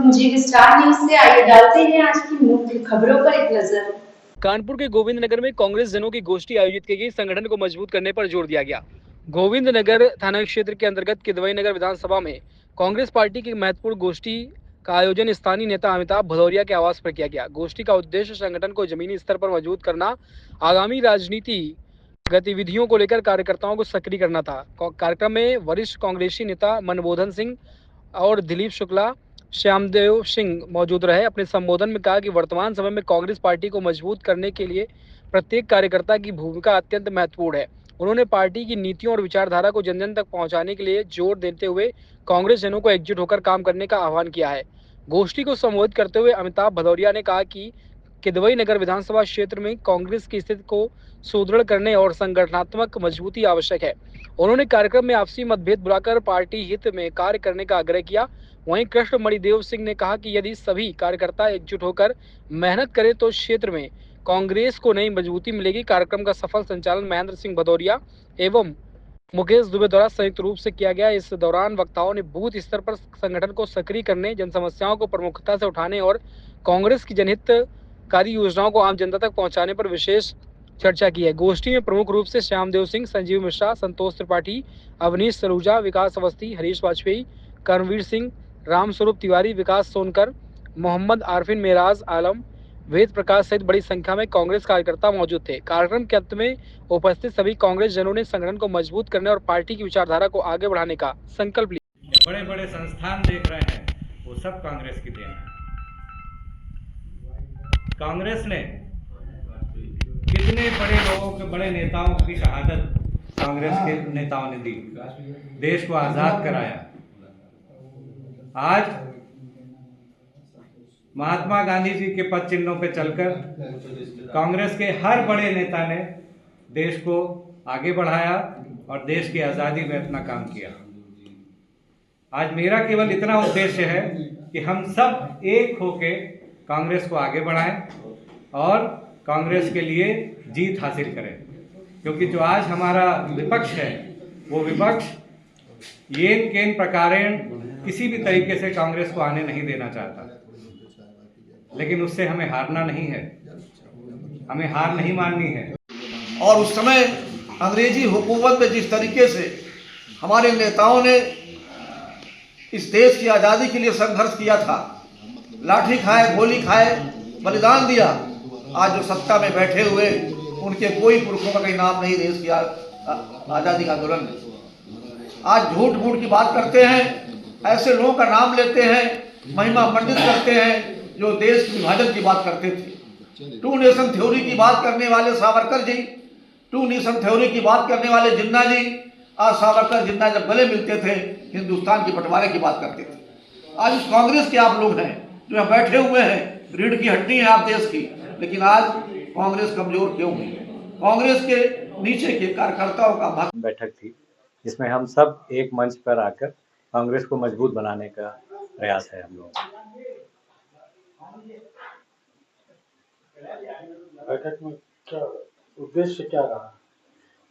जी star news से आइए डालते हैं आज की मुख्य खबरों पर एक नजर। कानपुर के गोविंद नगर में कांग्रेस जनों की गोष्ठी आयोजित की गई। संगठन को मजबूत करने पर जोर दिया गया। गोविंद नगर थाना क्षेत्र के अंतर्गत किदवई नगर विधानसभा में कांग्रेस पार्टी की महत्वपूर्ण गोष्ठी का आयोजन स्थानीय नेता अमिताभ भदौरिया के आवास पर किया गया। गोष्ठी का उद्देश्य संगठन को जमीनी स्तर पर मजबूत करना, आगामी राजनीति गतिविधियों को लेकर कार्यकर्ताओं को सक्रिय करना था। कार्यक्रम में वरिष्ठ कांग्रेसी नेता मनमोहन सिंह और दिलीप शुक्ला, श्यामदेव सिंह मौजूद रहे। अपने संबोधन में कहा कि वर्तमान समय में कांग्रेस पार्टी को मजबूत करने के लिए प्रत्येक कार्यकर्ता की भूमिका अत्यंत महत्वपूर्ण है। उन्होंने पार्टी की नीतियों और विचारधारा को जन जन तक पहुंचाने के लिए जोर देते हुए कांग्रेस जनों को एकजुट होकर काम करने का आह्वान किया है। गोष्ठी को संबोधित करते हुए अमिताभ भदौरिया ने कहा कि किदवई नगर विधानसभा क्षेत्र में कांग्रेस की स्थिति को सुदृढ़ करने और संगठनात्मक मजबूती आवश्यक है। उन्होंने कार्यक्रम में आपसी मतभेद बुलाकर पार्टी हित में कार्य करने का आग्रह किया। वहीं कृष्ण मणिदेव सिंह ने कहा कि यदि सभी कार्यकर्ता एकजुट होकर मेहनत करें तो क्षेत्र में कांग्रेस को नई मजबूती मिलेगी। कार्यक्रम का सफल संचालन महेंद्र सिंह भदौरिया एवं मुकेश दुबे द्वारा संयुक्त रूप से किया गया। इस दौरान वक्ताओं ने बूथ स्तर पर संगठन को सक्रिय करने, जन समस्याओं को प्रमुखता से उठाने और कांग्रेस की जनहितकारी योजनाओं को आम जनता तक पहुंचाने पर विशेष चर्चा की है। गोष्ठी में प्रमुख रूप से श्यामदेव सिंह, संजीव मिश्रा, संतोष त्रिपाठी, अवनीश सरूजा, विकास अवस्थी, हरीश वाजपेयी, कर्मवीर सिंह, रामस्वरूप तिवारी, विकास सोनकर, मोहम्मद आरफिन, मेराज आलम, वेद प्रकाश सहित बड़ी संख्या में कांग्रेस कार्यकर्ता मौजूद थे। कार्यक्रम के अंत में उपस्थित सभी कांग्रेस जनों ने संगठन को मजबूत करने और पार्टी की विचारधारा को आगे बढ़ाने का संकल्प लिया। बड़े बड़े संस्थान देख रहे हैं, वो सब कांग्रेस की देन है। कांग्रेस ने कितने बड़े लोगों के, बड़े नेताओं की शहादत कांग्रेस के नेताओं ने दी, देश को आजाद कराया। आज महात्मा गांधी जी के पद चिन्हों पे चलकर कांग्रेस के हर बड़े नेता ने देश को आगे बढ़ाया और देश की आज़ादी में अपना काम किया। आज मेरा केवल इतना उद्देश्य है कि हम सब एक होके कांग्रेस को आगे बढ़ाएं और कांग्रेस के लिए जीत हासिल करें, क्योंकि जो आज हमारा विपक्ष है वो विपक्ष येन केन प्रकारेण किसी भी तरीके से कांग्रेस को आने नहीं देना चाहता। लेकिन उससे हमें हारना नहीं है, हमें हार नहीं माननी है। और उस समय अंग्रेजी हुकूमत में जिस तरीके से हमारे नेताओं ने इस देश की आज़ादी के लिए संघर्ष किया था, लाठी खाए, गोली खाए, बलिदान दिया, आज जो सत्ता में बैठे हुए उनके कोई पुरखों का कहीं नाम नहीं देश की आज़ादी का आंदोलन में। आज झूठ मूठ की बात करते हैं, ऐसे लोगों का नाम लेते हैं, महिमा मंडित करते हैं जो देश के विभाजन की बात करते थे। टू नेशन थ्योरी की बात करने वाले Savarkar ji, to nation theory की बात करने वाले जिन्ना जी, आज सावरकर जिन्ना जब गले मिलते थे हिंदुस्तान की बंटवारे की बात करते थे। आज इस कांग्रेस के आप लोग हैं जो यहाँ बैठे हुए हैं, रीढ़ की हड्डी है आप देश की, लेकिन आज कांग्रेस कमजोर क्यों हुई? कांग्रेस के नीचे के कार्यकर्ताओं का बैठक थी जिसमें हम सब एक मंच पर आकर कांग्रेस को मजबूत बनाने का प्रयास है हम लोग। बैठक में क्या उद्देश्य क्या रहा?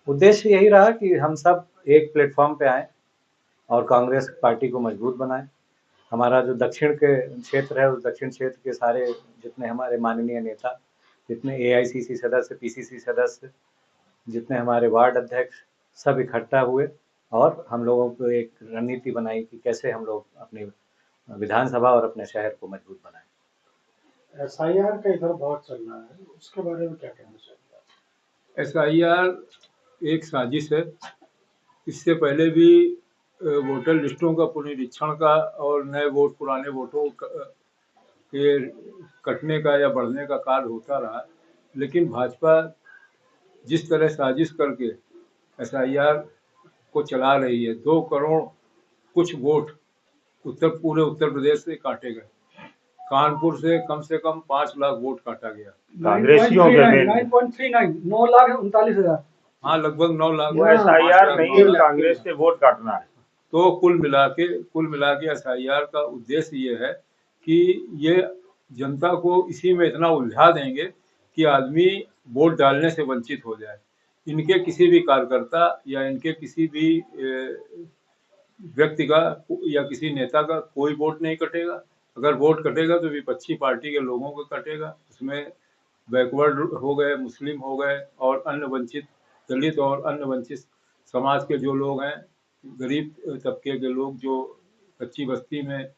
उद्देश्य यही रहा कि हम सब एक प्लेटफॉर्म पे आए और कांग्रेस पार्टी को मजबूत बनाएं। हमारा जो दक्षिण के क्षेत्र है, उस दक्षिण क्षेत्र के सारे जितने हमारे माननीय नेता, जितने एआईसीसी सदस्य, पीसीसी सदस्य, जितने हमारे वार्ड अध्यक्ष, सब इकट्ठा हुए और हम लोगों को एक रणनीति बनाई कि कैसे हम लोग अपनी विधानसभा और अपने शहर को मजबूत बनाएं। एसआईआर का इधर बहुत चल रहा है, उसके बारे में क्या कहना चाहिए? एसआईआर एक साजिश है। इससे पहले भी वोटर लिस्टों का पुनरीक्षण का और नए वोट पुराने वोटों के कटने का या बढ़ने का कार्य होता रहा, लेकिन भाजपा जिस तरह साजिश करके एसआईआर को चला रही है, 2 करोड़ कुछ वोट पूरे उत्तर प्रदेश से काटे गए। कानपुर से कम 5 लाख वोट काटा गया। 9 लाख 39,000। हाँ, लगभग 9 लाख। एसआईआर नहीं, कांग्रेस के वोट काटना है। तो कुल मिला के एसआईआर का उद्देश्य ये है कि ये जनता को इसी में इतना उलझा देंगे कि आदमी वोट डालने से वंचित हो जाए। इनके किसी भी कार्यकर्ता या इनके किसी भी व्यक्ति का या किसी नेता का कोई वोट नहीं कटेगा। अगर वोट कटेगा तो विपक्षी पार्टी के लोगों को कटेगा। उसमें बैकवर्ड हो गए, मुस्लिम हो गए और अन्य वंचित, दलित और अन्य वंचित समाज के जो लोग हैं, गरीब तबके के लोग जो कच्ची बस्ती में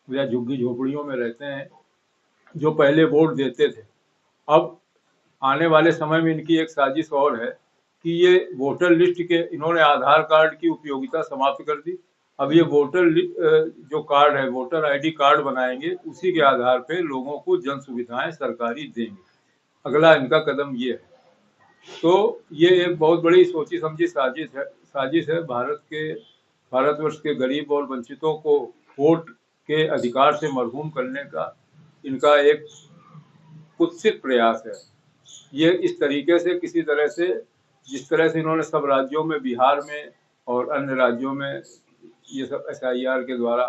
या झुग्गी झोपड़ियों में रहते हैं, जो पहले वोट देते थे। अब आने वाले समय में इनकी एक साजिश और है कि ये वोटर लिस्ट के, इन्होंने आधार कार्ड की उपयोगिता समाप्त कर दी। अब ये जो कार्ड है, वोटर आईडी कार्ड बनाएंगे, उसी के आधार पे लोगों को जन सुविधाएं सरकारी देंगे। अगला इनका कदम ये है। तो ये एक बहुत बड़ी सोची समझी साजिश है भारतवर्ष के गरीब और वंचितों को वोट के अधिकार से महरूम करने का इनका एक कुत्सित प्रयास है। ये इस तरीके से, किसी तरह से, जिस तरह से इन्होंने सब राज्यों में, बिहार में और अन्य राज्यों में ये सब SIR के द्वारा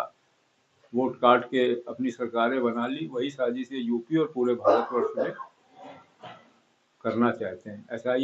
वोट काट के अपनी सरकारें बना ली, वही साजिश ये यूपी और पूरे भारतवर्ष में करना चाहते हैं। SIR